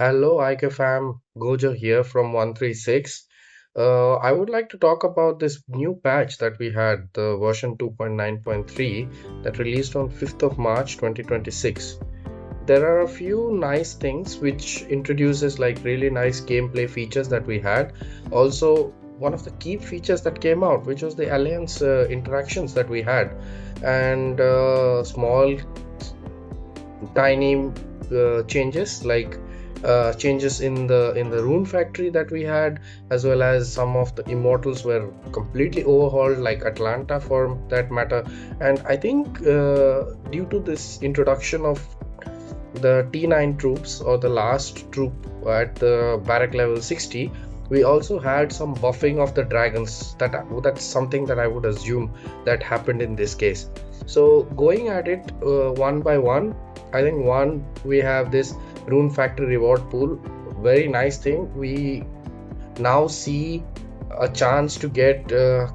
Hello, IK fam. Gojo here from 136. I would like to talk about this new patch that we had, the version 2.9.3 that released on 5th of March 2026. There are a few nice things which introduces like really nice gameplay features that we had. Also, one of the key features that came out, which was the alliance interactions that we had, and small tiny changes like changes in the rune factory that we had, as well as some of the immortals were completely overhauled, like Atlanta for that matter. And I think due to this introduction of the T9 troops, or the last troop at the barrack level 60, we also had some buffing of the dragons. That's something that I would assume that happened in this case. So going at it one by one, I think one, we have this rune factory reward pool. Very nice thing. We now see a chance to get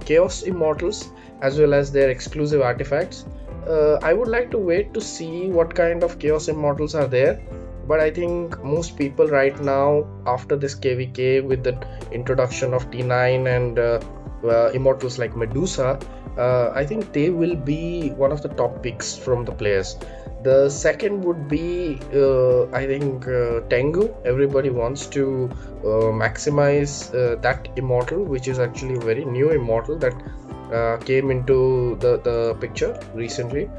chaos immortals as well as their exclusive artifacts. I would like to wait to see what kind of chaos immortals are there, but I think most people right now, after this kvk with the introduction of T9 and immortals like Medusa, I think they will be one of the top picks from the players. The second would be, I think, Tengu. Everybody wants to maximize that immortal, which is actually a very new immortal that came into the picture recently.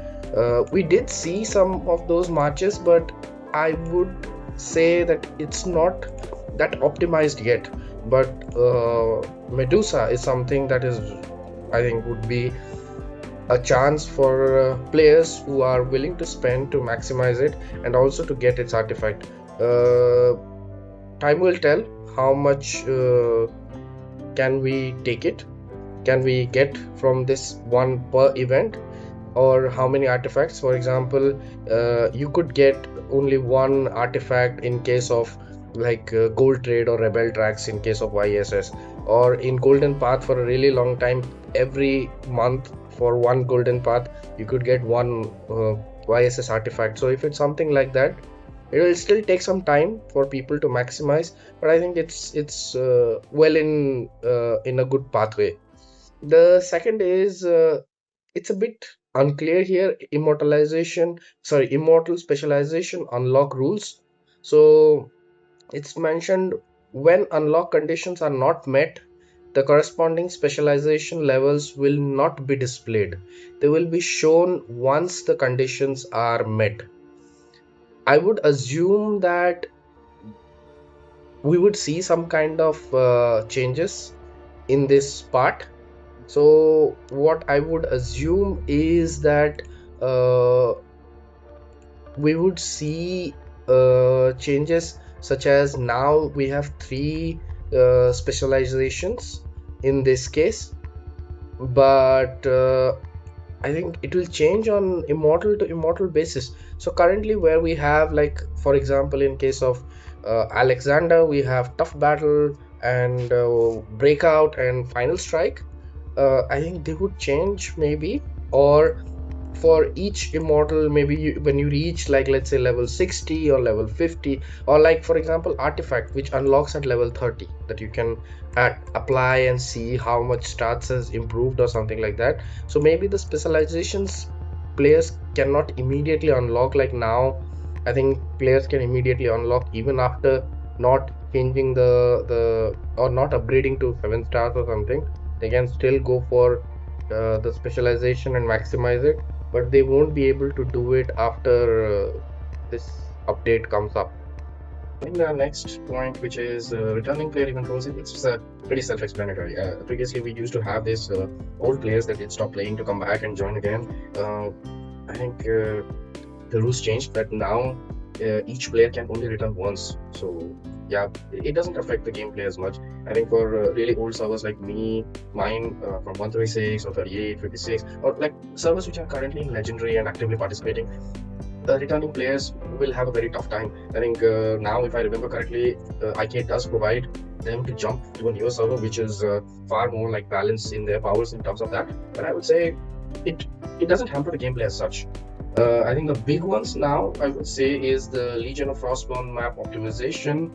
We did see some of those matches, but I would say that it's not that optimized yet. But Medusa is something that is, I think, would be a chance for players who are willing to spend to maximize it and also to get its artifact. Time will tell how much can we take it, can we get from this one per event, or how many artifacts. For example, you could get only one artifact in case of like gold trade or rebel tracks in case of YSS, or in golden path for a really long time. Every month for one golden path you could get one YSS artifact. So if it's something like that, it will still take some time for people to maximize, but I think it's well in a good pathway. The second is, it's a bit unclear here. Immortal specialization unlock rules. So it's mentioned, when unlock conditions are not met, the corresponding specialization levels will not be displayed. They will be shown once the conditions are met. I would assume that we would see some kind of changes in this part. So what I would assume is that uh, we would see changes, such as now we have three specializations in this case, but I think it will change on immortal to immortal basis. So currently, where we have, like, for example, in case of Alexander, we have tough battle and breakout and final strike. I think they would change maybe, or for each immortal, maybe when you reach, like, let's say level 60 or level 50, or like for example artifact which unlocks at level 30, that you can apply and see how much stats has improved or something like that. So maybe the specializations players cannot immediately unlock. Like now, I think players can immediately unlock even after not changing the or not upgrading to 7 stars or something. They can still go for the specialization and maximize it, but they won't be able to do it after this update comes up. In the next point, which is returning player event rules, it's pretty self-explanatory. Previously, we used to have these old players that did stop playing to come back and join again. I think the rules changed that now each player can only return once. So yeah, it doesn't affect the gameplay as much. I think for really old servers like mine from 136 or 38, 56, or like servers which are currently in legendary and actively participating, returning players will have a very tough time. I think now, if I remember correctly, IK does provide them to jump to a newer server, which is far more like balanced in their powers in terms of that. But I would say it it doesn't hamper the gameplay as such. I think the big ones now, I would say, is the Legion of Frostborne map optimization.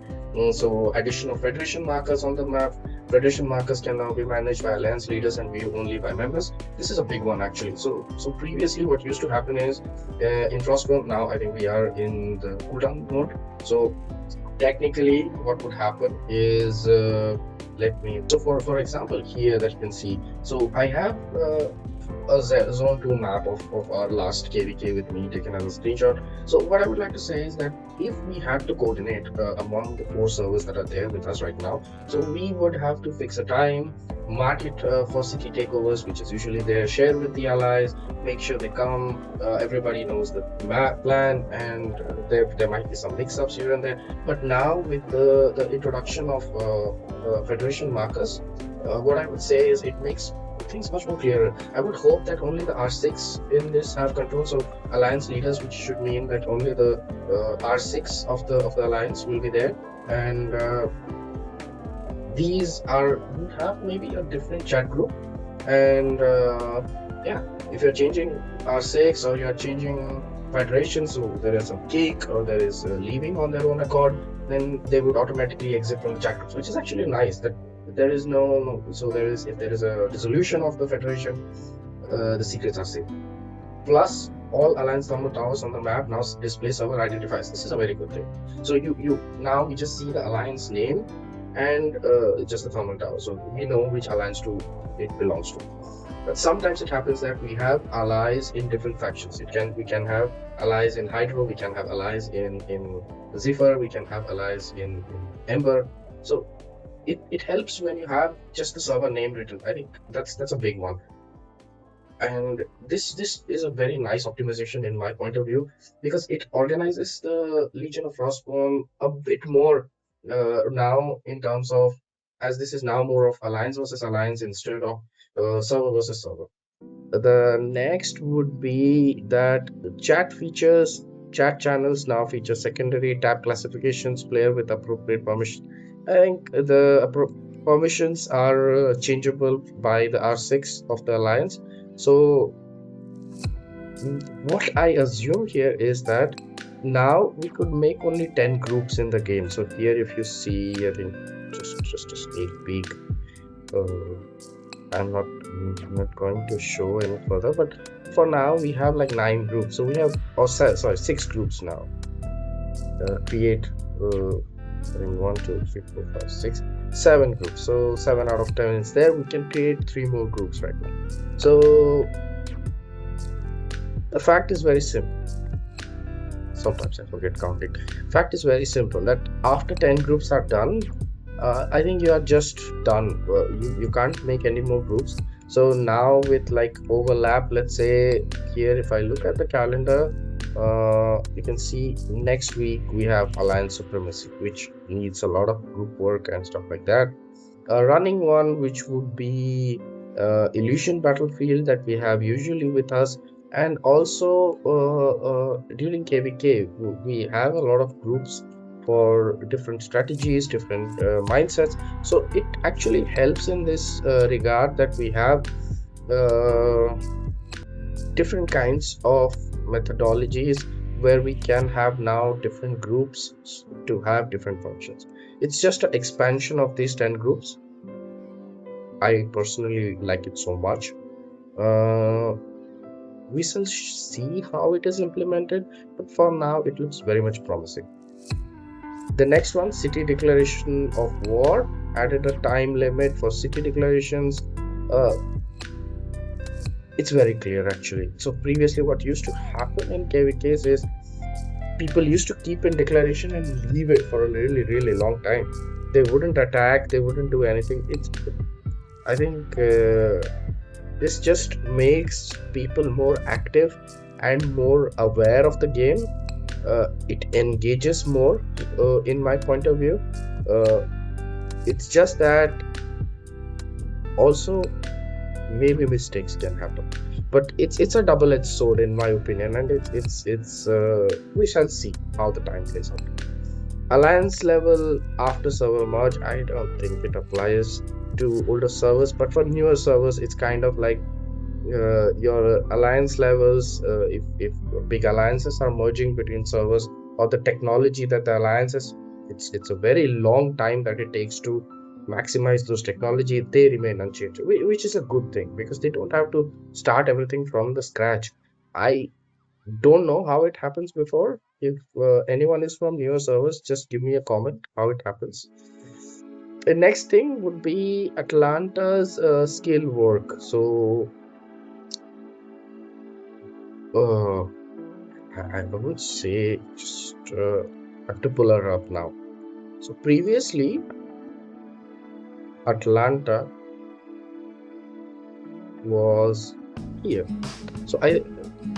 So addition of Federation markers on the map. Federation markers can now be managed by Alliance leaders and viewed only by members. This is a big one actually. So previously what used to happen is in Frostborne, now I think we are in the cooldown mode. So technically what would happen is let me so for example here that you can see, so I have a zone 2 map of our last kvk with me taken as a screenshot. So what I would like to say is that if we had to coordinate among the 4 servers that are there with us right now, so we would have to fix a time, mark it for city takeovers, which is usually there, share with the allies, make sure they come, everybody knows the map plan, and there might be some mix-ups here and there. But now with the introduction of federation markers, what I would say is it makes things much more clearer. I would hope that only the R6 in this have controls of alliance leaders, which should mean that only the R6 of the alliance will be there, and these are would have maybe a different chat group. And yeah, if you're changing R6 or you're changing federation, so there is some kick or there is leaving on their own accord, then they would automatically exit from the chat groups, which is actually nice. That there is no so there is, if there is a dissolution of the federation, the secrets are safe. Plus all alliance thermal towers on the map now display server identifiers. This is a very good thing. So you now we just see the alliance name and just the thermal tower, so we know which alliance to it belongs to. But sometimes it happens that we have allies in different factions. We can have allies in Hydro, we can have allies in Zephyr, we can have allies in Ember. So it helps when you have just the server name written. I think that's a big one. And this is a very nice optimization in my point of view, because it organizes the Legion of Frostborne a bit more now, in terms of, as this is now more of alliance versus alliance instead of server versus server. The next would be that chat channels now feature secondary tab classifications, player with appropriate permission. I think the permissions are changeable by the R6 of the alliance. So what I assume here is that now we could make only 10 groups in the game. So here if you see, I think just a sneak peek, I'm not going to show any further, but for now we have like 9 groups. So we have, oh sorry, 6 groups now. Create I think 1 2 3 4 5 6 7 groups. So 7 out of 10 is there. We can create 3 more groups right now. So the fact is very simple. Sometimes I forget counting. Fact is very simple, that after 10 groups are done, I think you are just done. You can't make any more groups. So now with like overlap, let's say here if I look at the calendar, you can see next week we have Alliance Supremacy, which needs a lot of group work and stuff like that. Running one, which would be Illusion Battlefield, that we have usually with us. And also during kvk we have a lot of groups for different strategies, different mindsets. So it actually helps in this regard, that we have different kinds of methodologies where we can have now different groups to have different functions. It's just an expansion of these 10 groups. I personally like it so much. We shall see how it is implemented, but for now it looks very much promising. The next one, city declaration of war, added a time limit for city declarations. It's very clear actually. So previously what used to happen in kvks is people used to keep in declaration and leave it for a really long time. They wouldn't attack, they wouldn't do anything. I think this just makes people more active and more aware of the game. It engages more, in my point of view. It's just that also maybe mistakes can happen, but it's a double-edged sword in my opinion, and it's we shall see how the time plays out. Alliance level after server merge, I don't think it applies to older servers, but for newer servers it's kind of like your alliance levels, if big alliances are merging between servers, or the technology that the alliances, it's a very long time that it takes to maximize those technology, they remain unchanged, which is a good thing because they don't have to start everything from the scratch. I don't know how it happens before. If anyone is from newer servers, just give me a comment how it happens. The next thing would be Atlanta's skill work. So uh, I would say just have to pull her up now. So previously, Atlanta was here. So I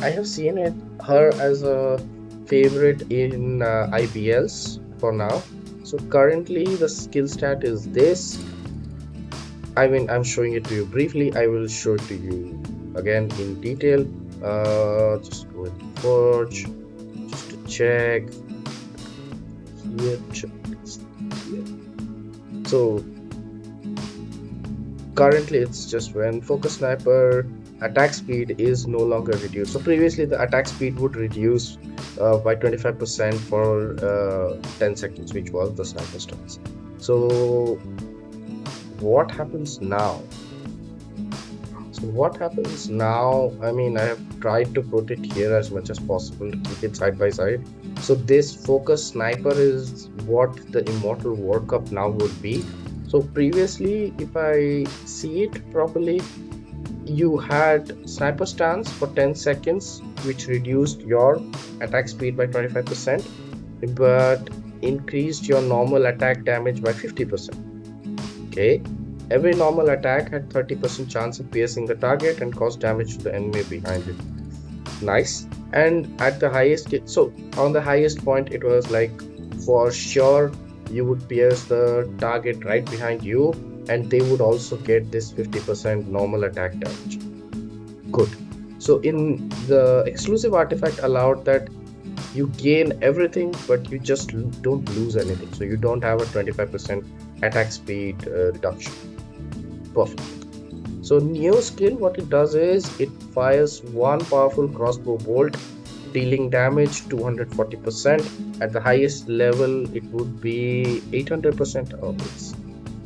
have seen it her as a favorite in IBLs for now. So currently the skill stat is this. I mean, I'm showing it to you briefly. I will show it to you again in detail. Just go in Forge just to check here. Check here. So currently it's just when focus sniper attack speed is no longer reduced. So previously the attack speed would reduce by 25% for 10 seconds, which was the sniper stance. So what happens now? So what happens now? I mean, I have tried to put it here as much as possible to keep it side by side. So this focus sniper is what the immortal workup now would be. So previously, if I see it properly, you had sniper stance for 10 seconds, which reduced your attack speed by 25%, but increased your normal attack damage by 50%. Okay. Every normal attack had 30% chance of piercing the target and cause damage to the enemy behind it. Nice. And at the highest, so on the highest point, it was like for sure you would pierce the target right behind you, and they would also get this 50% normal attack damage. Good. So in the exclusive artifact allowed that you gain everything, but you just don't lose anything. So you don't have a 25% attack speed reduction. Perfect. So new skill, what it does is it fires one powerful crossbow bolt, dealing damage 240%. At the highest level, it would be 800%. Oh,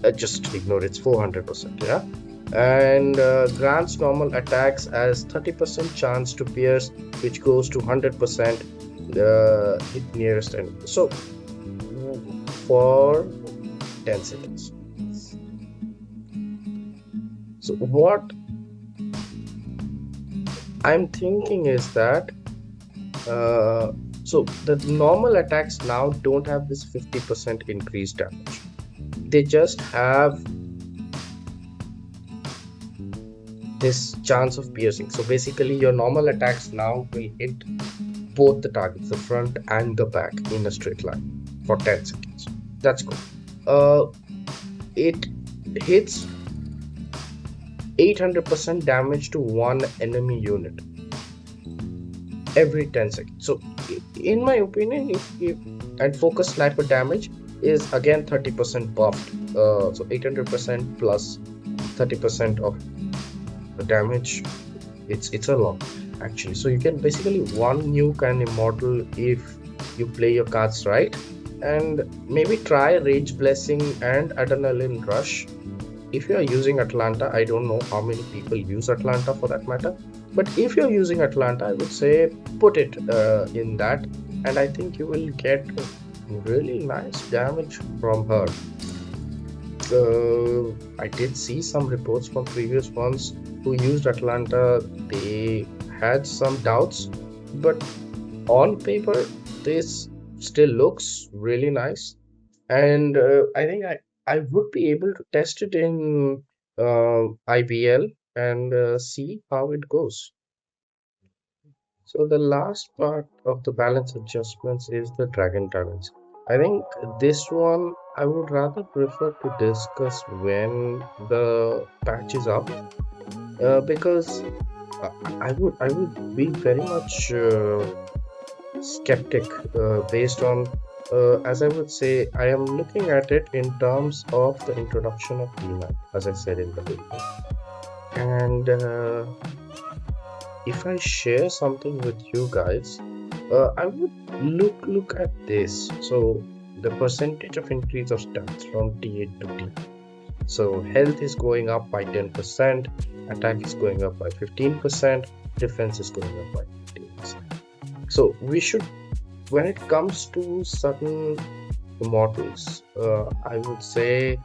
it's just ignore it's 400%. Yeah, and grants normal attacks as 30% chance to pierce, which goes to 100% hit nearest enemy. So for 10 seconds. So what I'm thinking is that so the normal attacks now don't have this 50% increased damage. They just have this chance of piercing. So basically your normal attacks now will hit both the targets, the front and the back, in a straight line for 10 seconds. That's good. It hits 800% damage to one enemy unit every 10 seconds. So in my opinion, if and focus sniper damage is again 30% buffed, so 800% plus 30% of the damage, it's a lot actually. So you can basically one nuke an immortal if you play your cards right, and maybe try Rage Blessing and Adrenaline Rush. If you are using Atlanta, I don't know how many people use Atlanta for that matter, but if you're using Atlanta, I would say put it in that, and I think you will get really nice damage from her. I did see some reports from previous ones who used Atlanta. They had some doubts, but on paper, this still looks really nice. And I think I would be able to test it in IBL and see how it goes. So the last part of the balance adjustments is the Dragon Talents. I think this one I would rather prefer to discuss when the patch is up, because I would be very much skeptic based on, as I would say, I am looking at it in terms of the introduction of Lena, as I said in the beginning. And if I share something with you guys, I would look at this. So the percentage of increase of stats from T8 to T. So health is going up by 10%, attack is going up by 15%, defense is going up by 15%. So we should, when it comes to certain immortals, I would say,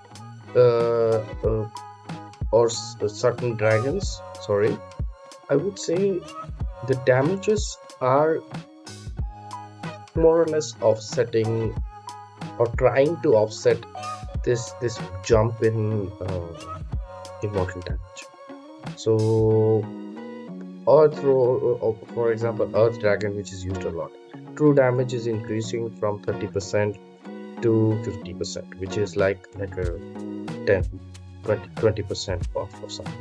uh, uh, certain dragons, sorry, I would say the damages are more or less offsetting or trying to offset this jump in immortal damage. So Earth, for example, Earth Dragon, which is used a lot, true damage is increasing from 30% to 50%, which is like a 10, 20% off or something.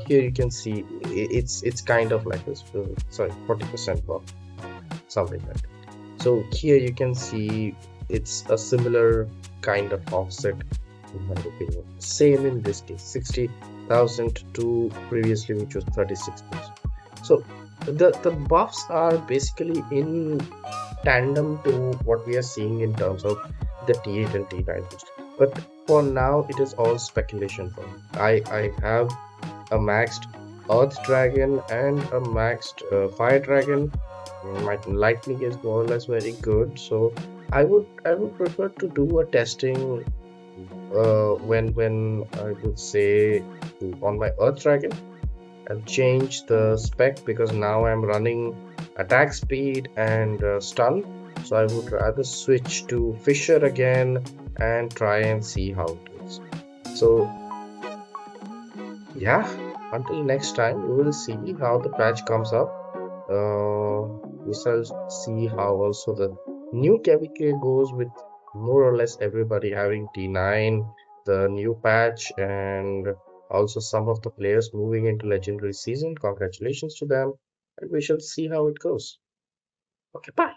Here you can see it's kind of like this. Sorry, 40% off, something like that. So here you can see it's a similar kind of offset in my opinion. Same in this case, 60,000 to previously which was 36,000. So the buffs are basically in tandem to what we are seeing in terms of the T8 and T9 boost. But for now, it is all speculation for me. I have a maxed Earth Dragon and a maxed Fire Dragon. My lightning is more or less very good, so I would prefer to do a testing when I would say on my Earth Dragon. I'll change the spec because now I'm running attack speed and stun. So I would rather switch to Fisher again and try and see how it is. So yeah, until next time, we will see how the patch comes up. We shall see how also the new KVK goes with more or less everybody having T9, the new patch, and also some of the players moving into legendary season. Congratulations to them, and we shall see how it goes. Okay, bye.